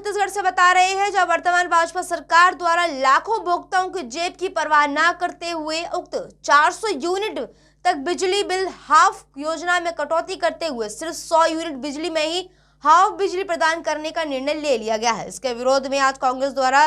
छत्तीसगढ़ से बता रहे हैं, जब वर्तमान भाजपा सरकार द्वारा लाखों उपभोक्ताओं की जेब की परवाह न करते हुए उक्त 400 यूनिट तक बिजली बिल हाफ योजना में कटौती करते हुए सिर्फ 100 यूनिट बिजली में ही हाफ बिजली प्रदान करने का निर्णय ले लिया गया है। इसके विरोध में आज कांग्रेस द्वारा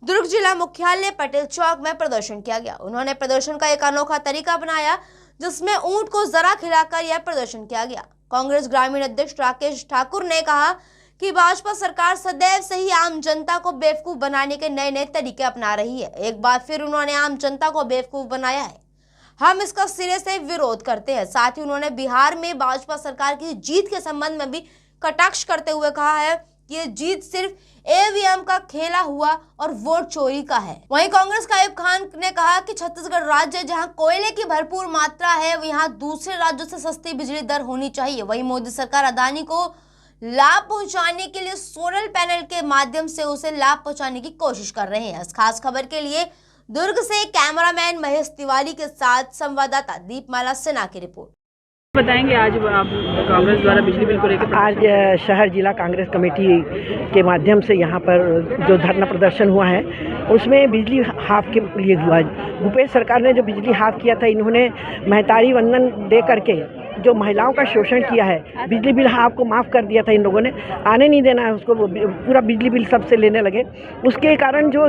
दुर्ग जिला मुख्यालय पटेल चौक में प्रदर्शन किया गया। उन्होंने प्रदर्शन का एक अनोखा तरीका अपनाया, जिसमें ऊंट को जरा खिलाकर यह प्रदर्शन किया गया। कांग्रेस ग्रामीण अध्यक्ष राकेश ठाकुर ने कहा कि भाजपा सरकार सदैव से ही आम जनता को बेवकूफ बनाने के नए नए तरीके अपना रही है। एक बार फिर उन्होंने आम जनता को बेवकूफ बनाया है। हम इसका सिरे से विरोध करते हैं। साथ ही उन्होंने बिहार में भाजपा सरकार की जीत के संबंध में भी कटाक्ष करते हुए कहा है कि ये जीत सिर्फ ईवीएम का खेला हुआ और वोट चोरी का है। वहीं कांग्रेस का आयुब खान ने कहा कि छत्तीसगढ़ राज्य जहां कोयले की भरपूर मात्रा है, वहां दूसरे राज्यों से सस्ती बिजली दर होनी चाहिए। वहीं मोदी सरकार अदानी को लाभ पहुंचाने के लिए सोलर पैनल के माध्यम से उसे लाभ पहुंचाने की कोशिश कर रहे हैं। इस खास खबर के लिए दुर्ग से कैमरामैन महेश तिवारी के साथ संवाददाता दीपमाला सिन्हा की रिपोर्ट। बताएंगे आज आप कांग्रेस द्वारा बिजली बिल को लेकर आज शहर जिला कांग्रेस कमेटी के माध्यम से यहाँ पर जो धरना प्रदर्शन हुआ है उसमें बिजली हाफ के लिए हुआ। भूपेश सरकार ने जो बिजली हाफ किया था, इन्होंने महतारी वंदन दे करके जो महिलाओं का शोषण किया है, बिजली बिल हाफ को माफ़ कर दिया था। इन लोगों ने आने नहीं देना है उसको, पूरा बिजली बिल सबसे लेने लगे। उसके कारण जो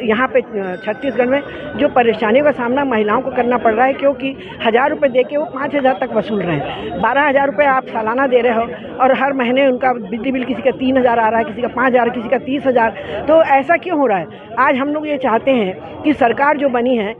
यहाँ पे छत्तीसगढ़ में जो परेशानियों का सामना महिलाओं को करना पड़ रहा है, क्योंकि 1000 रुपये दे के वो 5000 तक वसूल रहे हैं। 12000 रुपये आप सालाना दे रहे हो और हर महीने उनका बिजली बिल किसी का 3000 आ रहा है, किसी का 5000, किसी का 30000। तो ऐसा क्यों हो रहा है? आज हम लोग ये चाहते हैं कि सरकार जो बनी है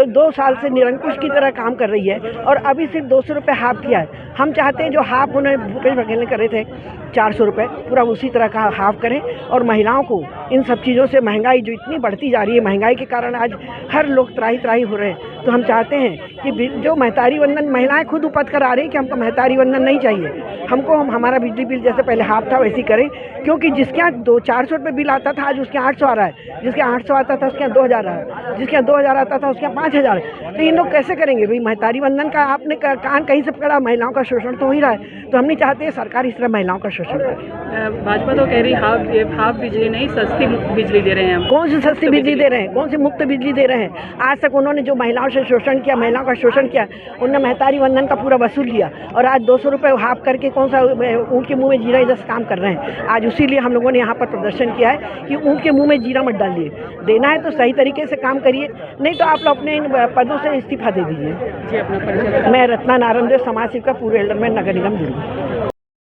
2 साल से निरंकुश की तरह काम कर रही है और अभी सिर्फ 200 रुपये हाफ किया है। हम चाहते हैं जो हाफ उन्हें भूपेश बघेल ने करे थे 400 रुपये, पूरा उसी तरह का हाफ करें। और महिलाओं को इन सब चीज़ों से, महंगाई जो इतनी बढ़ती जा रही है, महंगाई के कारण आज हर लोग त्राही हो रहे हैं। तो हम चाहते हैं कि जो महतारी वंदन, महिलाएं खुद उपज कर आ रही है कि हमको महतारी वंदन नहीं चाहिए, हमको हमारा बिजली बिल जैसे पहले हाफ था वैसे करें। क्योंकि जिसके यहाँ 400 रुपये बिल आता था, आज उसके 800 आ रहा है। जिसके 800 आता था उसके यहाँ 2000 आ रहा है। जिसके यहाँ 2000 आता था उसके यहाँ 5000 है। तो इन लोग कैसे करेंगे भाई? महतारी वंदन का आपने कान कहीं से पकड़ा, महिलाओं का शोषण तो हो ही रहा है। तो हम नहीं चाहते सरकार इस तरह महिलाओं का शोषण करे। भाजपा तो कह रही हाफ बिजली नहीं, सस्ती बिजली दे रहे हैं हम। कौन सी सस्ती बिजली दे रहे हैं? कौन सी मुफ्त बिजली दे रहे हैं? आज तक उन्होंने जो महिलाओं से शोषण किया, महिलाओं का शोषण किया, उन्होंने महतारी वंदन का पूरा वसूल लिया और आज 200 रुपये हाफ करके कौन सा ऊँट के मुँह में जीरा जैसे काम कर रहे हैं। आज उसी लिए हम लोगों ने यहाँ पर प्रदर्शन किया है कि ऊँट के मुँह में जीरा मत डालिए। देना है तो सही तरीके से काम करिए, नहीं तो आप लोग अपने पदों से इस्तीफा दे दीजिए। मैं रत्ना नारायण समाज सेविका पूर्व एल्डरमैन नगर निगम दुर्ग।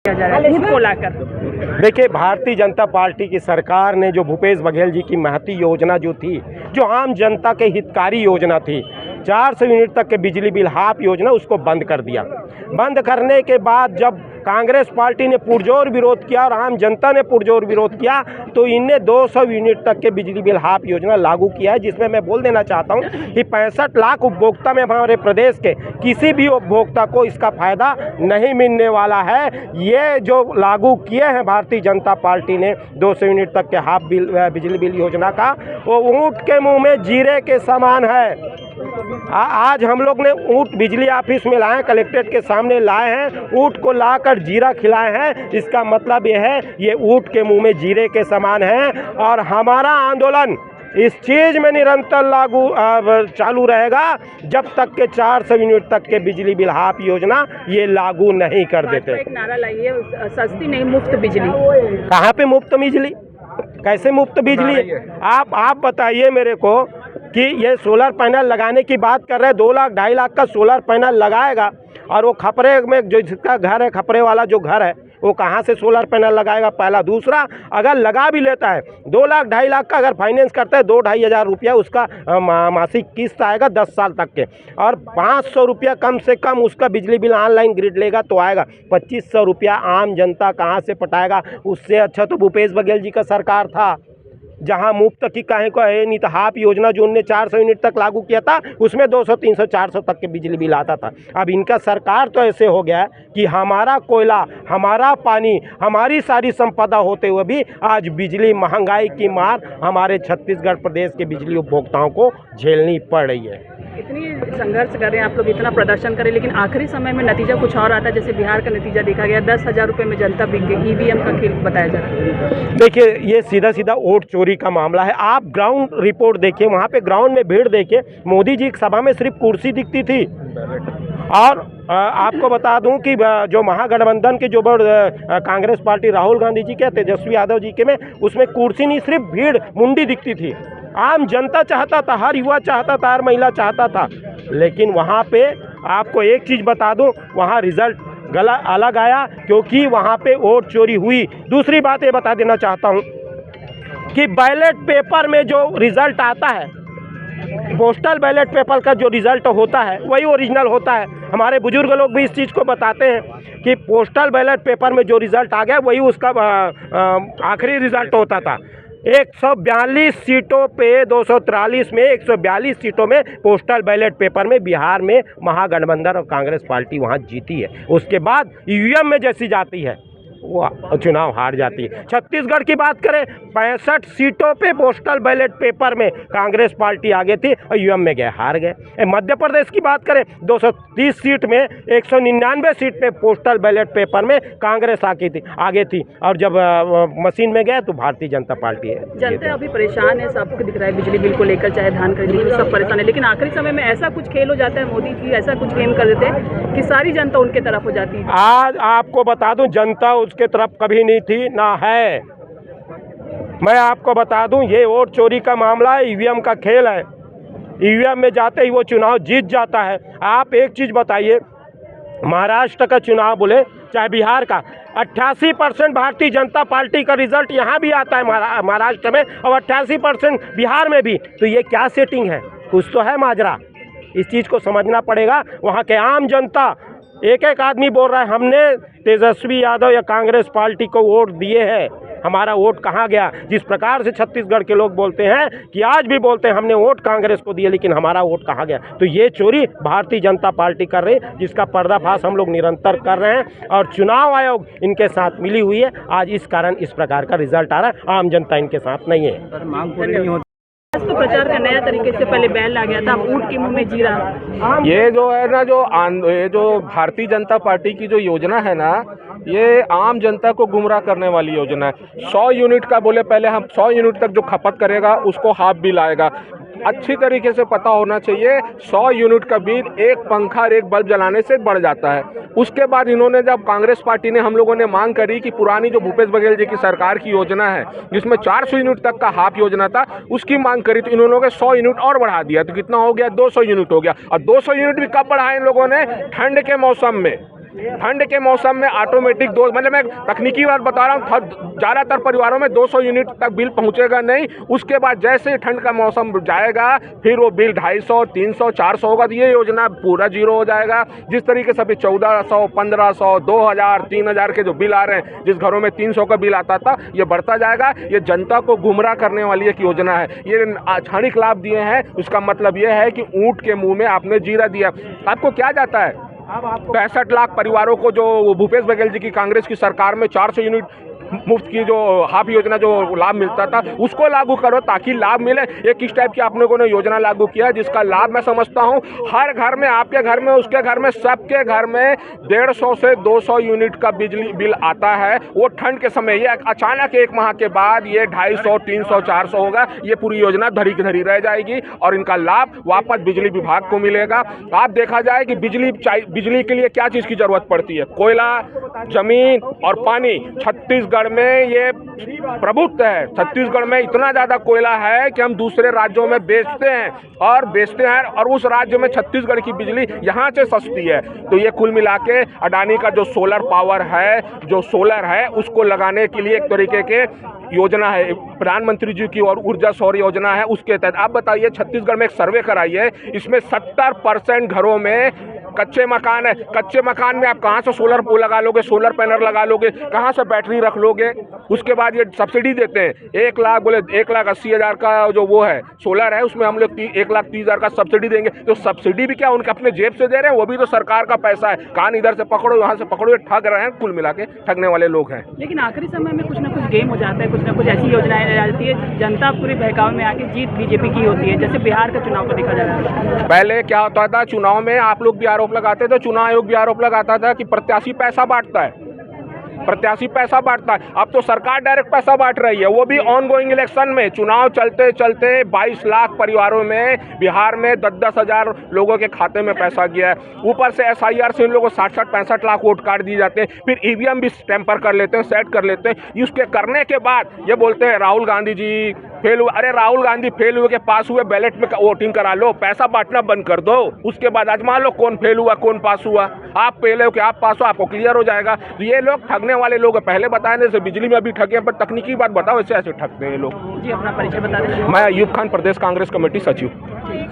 को लाकर देखिए, भारतीय जनता पार्टी की सरकार ने जो भूपेश बघेल जी की महती योजना जो थी, जो आम जनता के हितकारी योजना थी, 400 यूनिट तक के बिजली बिल हाफ योजना, उसको बंद कर दिया। बंद करने के बाद जब कांग्रेस पार्टी ने पुरजोर विरोध किया और आम जनता ने पुरजोर विरोध किया, तो इनने 200 यूनिट तक के बिजली बिल हाफ योजना लागू किया है, जिसमें मैं बोल देना चाहता हूं कि 65 लाख उपभोक्ता में हमारे प्रदेश के किसी भी उपभोक्ता को इसका फायदा नहीं मिलने वाला है। ये जो लागू किए हैं भारतीय जनता पार्टी ने 200 यूनिट तक के हाफ बिजली बिल योजना का, वो ऊँट के मुँह में जीरे के समान है। आज हम लोग ने ऊँट बिजली ऑफिस में लाए, कलेक्ट्रेट के सामने लाए हैं, ऊँट को लाकर जीरा खिलाए हैं। इसका मतलब ये है, ये ऊँट के मुंह में जीरे के समान है। और हमारा आंदोलन इस चीज़ में निरंतर चालू रहेगा जब तक के 400 यूनिट तक के बिजली बिल हाफ योजना ये लागू नहीं कर देते। एक नारा लाइए, सस्ती नहीं मुफ्त बिजली। कहाँ पे मुफ्त बिजली? कैसे मुफ्त बिजली? आप बताइए मेरे को कि ये सोलर पैनल लगाने की बात कर रहे हैं। 2 लाख 2.5 लाख का सोलर पैनल लगाएगा और वो खपरे में, जो जिसका घर है, खपरे वाला जो घर है, वो कहाँ से सोलर पैनल लगाएगा? पहला। दूसरा, अगर लगा भी लेता है 2 लाख 2.5 लाख का अगर फाइनेंस करता है, 2-2.5 हज़ार रुपया उसका मासिक किस्त आएगा 10 साल तक के, और 500 रुपया कम से कम उसका बिजली बिल ऑनलाइन ग्रिड लेगा तो आएगा। 2500 रुपया आम जनता कहाँ से पटाएगा? उससे अच्छा तो भूपेश बघेल जी का सरकार था, जहां मुफ्त की कहीं को है नहीं। तो हाफ योजना जो उन्होंने 400 यूनिट तक लागू किया था, उसमें 200, 300, 400 तक के बिजली बिल आता था। अब इनका सरकार तो ऐसे हो गया है कि हमारा कोयला, हमारा पानी, हमारी सारी संपदा होते हुए भी आज बिजली महंगाई की मार हमारे छत्तीसगढ़ प्रदेश के बिजली उपभोक्ताओं को झेलनी पड़ रही है। इतनी संघर्ष कर रहे हैं आप लोग, इतना प्रदर्शन करें, लेकिन आखिरी समय में नतीजा कुछ और आता है। जैसे बिहार का नतीजा देखा गया, 10,000 रुपये में जनता बिक गई, ईवीएम का खेल बताया जा रहा है। देखिए, ये सीधा सीधा वोट चोरी का मामला है। आप ग्राउंड रिपोर्ट देखिए, वहाँ पे ग्राउंड में भीड़ देखिए, मोदी जी की सभा में सिर्फ कुर्सी दिखती थी। और आपको बता दूं कि जो महागठबंधन के जो कांग्रेस पार्टी राहुल गांधी जी के, तेजस्वी यादव जी के में, उसमें कुर्सी नहीं, सिर्फ भीड़ मुंडी दिखती थी। आम जनता चाहता था, हर युवा चाहता था, हर महिला चाहता था, लेकिन वहाँ पे आपको एक चीज़ बता दूं, वहाँ रिजल्ट अलग आया, क्योंकि वहाँ पे वोट चोरी हुई। दूसरी बात ये बता देना चाहता हूँ कि बैलेट पेपर में जो रिजल्ट आता है, पोस्टल बैलेट पेपर का जो रिजल्ट होता है वही ओरिजिनल होता है। हमारे बुजुर्ग लोग भी इस चीज़ को बताते हैं कि पोस्टल बैलेट पेपर में जो रिजल्ट आ गया वही उसका आखिरी रिजल्ट होता था। 142 सीटों पे 243 में 142 सीटों में पोस्टल बैलेट पेपर में बिहार में महागठबंधन और कांग्रेस पार्टी वहाँ जीती है। उसके बाद ईवीएम में जैसी जाती है वो चुनाव हार जाती है। छत्तीसगढ़ की बात करें, 65 सीटों पे पोस्टल बैलेट पेपर में कांग्रेस पार्टी आगे थी और ईवीएम में गए, हार गए। मध्य प्रदेश की बात करें, 230 सीट में 199 सीट पे पोस्टल बैलेट पेपर में कांग्रेस आगे थी, और जब मशीन में गए तो भारतीय जनता पार्टी है। जनता अभी परेशान है, सबको दिख रहा है, बिजली बिल को लेकर, चाहे धान खरीदने में, सब परेशान है। लेकिन आखिरी समय में ऐसा कुछ खेल हो जाता है, मोदी जी ऐसा कुछ गेम कर देते हैं कि सारी जनता उनके तरफ हो जाती है। आज आपको बता दूं, जनता उसके तरफ कभी नहीं थी, ना है। मैं आपको बता दूं, ये वोट चोरी का मामला है, ईवीएम का खेल है। ईवीएम में जाते ही वो चुनाव जीत जाता है। आप एक चीज़ बताइए, महाराष्ट्र का चुनाव बोले चाहे बिहार का, 88% भारतीय जनता पार्टी का रिजल्ट यहाँ भी आता है महाराष्ट्र में, और 88% बिहार में भी। तो ये क्या सेटिंग है? कुछ तो है माजरा, इस चीज़ को समझना पड़ेगा। वहाँ के आम जनता, एक एक आदमी बोल रहा है हमने तेजस्वी यादव या कांग्रेस पार्टी को वोट दिए हैं, हमारा वोट कहाँ गया। जिस प्रकार से छत्तीसगढ़ के लोग बोलते हैं कि आज भी बोलते हैं हमने वोट कांग्रेस को दिए, लेकिन हमारा वोट कहाँ गया। तो ये चोरी भारतीय जनता पार्टी कर रही है, जिसका पर्दाफाश हम लोग निरंतर कर रहे हैं, और चुनाव आयोग इनके साथ मिली हुई है। आज इस कारण इस प्रकार का रिजल्ट आ रहा है, आम जनता इनके साथ नहीं है। मांग पूरी नहीं होती। तो प्रचार का नया तरीके से पहले बैल आ गया था, ऊँट के मुंह में जीरा। ये जो है ना, जो भारतीय जनता पार्टी की जो योजना है ना, ये आम जनता को गुमराह करने वाली योजना है। 100 यूनिट का बोले, पहले हम 100 यूनिट तक जो खपत करेगा उसको हाफ बिल आएगा। अच्छी तरीके से पता होना चाहिए, 100 यूनिट का बिल एक पंखा और एक बल्ब जलाने से बढ़ जाता है। उसके बाद इन्होंने, जब कांग्रेस पार्टी ने, हम लोगों ने मांग करी कि पुरानी जो भूपेश बघेल जी की सरकार की योजना है जिसमें 400 यूनिट तक का हाफ योजना था, उसकी मांग करी, तो इन्होंने 100 यूनिट और बढ़ा दिया। तो कितना हो गया? 200 यूनिट हो गया। और 200 यूनिट भी कब बढ़ाए इन लोगों ने? ठंड के मौसम में। ठंड के मौसम में ऑटोमेटिक मतलब मैं तकनीकी बात बता रहा हूँ, ज़्यादातर परिवारों में 200 यूनिट तक बिल पहुँचेगा नहीं। उसके बाद जैसे ठंड का मौसम जाएगा, फिर वो बिल 250, 300, 400 होगा, तो ये योजना पूरा जीरो हो जाएगा। जिस तरीके से अभी 1400, 1500, 2000, 3000 के जो बिल आ रहे हैं, जिस घरों में 300 का बिल आता था, ये बढ़ता जाएगा। ये जनता को गुमराह करने वाली एक योजना है। ये क्षणिक लाभ दिए हैं, उसका मतलब ये है कि ऊँट के मुँह में आपने जीरा दिया। आपको क्या जाता है? 65 लाख परिवारों को जो भूपेश बघेल जी की कांग्रेस की सरकार में 400 यूनिट मुफ्त की जो हाफ योजना जो लाभ मिलता था, उसको लागू करो ताकि लाभ मिले। एक इस टाइप की आप लोगों ने योजना लागू किया जिसका लाभ मैं समझता हूँ हर घर में, आपके घर में, उसके घर में, सबके घर में 150 से 200 यूनिट का बिजली बिल आता है। वो ठंड के समय, ये अचानक एक माह के बाद ये 250, 300, 400 होगा। ये पूरी योजना धरी की धरी रह जाएगी और इनका लाभ वापस बिजली विभाग को मिलेगा। आप देखा जाए कि बिजली के लिए क्या चीज़ की जरूरत पड़ती है? कोयला, जमीन और पानी। छत्तीसगढ़ में ये प्रभुत्व है। छत्तीसगढ़ में इतना ज़्यादा कोयला है कि हम दूसरे राज्यों में बेचते हैं और उस राज्य में छत्तीसगढ़ की बिजली यहाँ से सस्ती है। तो ये कुल मिला के अडानी का जो सोलर पावर है, जो सोलर है, उसको लगाने के लिए एक तरीके के योजना है, प्रधानमंत्री जी की और ऊर्जा सौर योजना है। उसके तहत आप बताइए, छत्तीसगढ़ में एक सर्वे कराइए, इसमें 70% घरों में कच्चे मकान है। कच्चे मकान में आप कहाँ से सोलर लगा लोगे, सोलर पैनल लगा लोगे, कहाँ से बैटरी रख लोगे? उसके बाद ये सब्सिडी देते हैं 1 लाख, बोले 1,80,000 का जो वो है सोलर है, उसमें हम लोग 1,30,000 का सब्सिडी देंगे। तो सब्सिडी भी क्या उनके अपने जेब से दे रहे हैं? वो भी तो सरकार का पैसा है। कान इधर से पकड़ो, यहाँ से पकड़ो, ये ठग रहे हैं। कुल मिला के ठगने वाले लोग हैं। लेकिन आखिरी समय में कुछ ना कुछ गेम हो जाता है, कुछ ना कुछ ऐसी योजनाएं लाई जाती है, जनता पूरी बहकावे में आके जीत बीजेपी की होती है। जैसे बिहार का चुनाव को देखा जा रहा है, पहले क्या होता था, चुनाव में आप लोग भी आरोप लगाते थे, चुनाव आयोग भी आरोप लगाता था कि प्रत्याशी पैसा बांटता है, प्रत्याशी पैसा बांटता है। अब तो सरकार डायरेक्ट पैसा बांट रही है, वो भी ऑन गोइंग इलेक्शन में। चुनाव चलते चलते 22 लाख परिवारों में बिहार में 10-10 हज़ार लोगों के खाते में पैसा गया है। ऊपर से SIR से इन लोगों को 60-65 लाख वोट कार्ड दिए जाते हैं, फिर EVM भी टेम्पर कर लेते हैं, सेट कर लेते हैं। इसके करने के बाद ये बोलते हैं राहुल गांधी जी फेल हुए। अरे राहुल गांधी फेल हुए के पास हुए, बैलेट में वोटिंग करा लो, पैसा बांटना बंद कर दो, उसके बाद आजमा लो कौन फेल हुआ कौन पास हुआ। आप फेल हो कि आप पास हो, आपको क्लियर हो जाएगा। तो ये लोग ठगने वाले लोग पहले बताए, जैसे बिजली में भी ठगे, पर तकनीकी बात बताओ, ऐसे ऐसे ठगते हैं ये लोग। जी अपना परिचय बता दें। मैं अयूब खान, प्रदेश कांग्रेस कमेटी सचिव।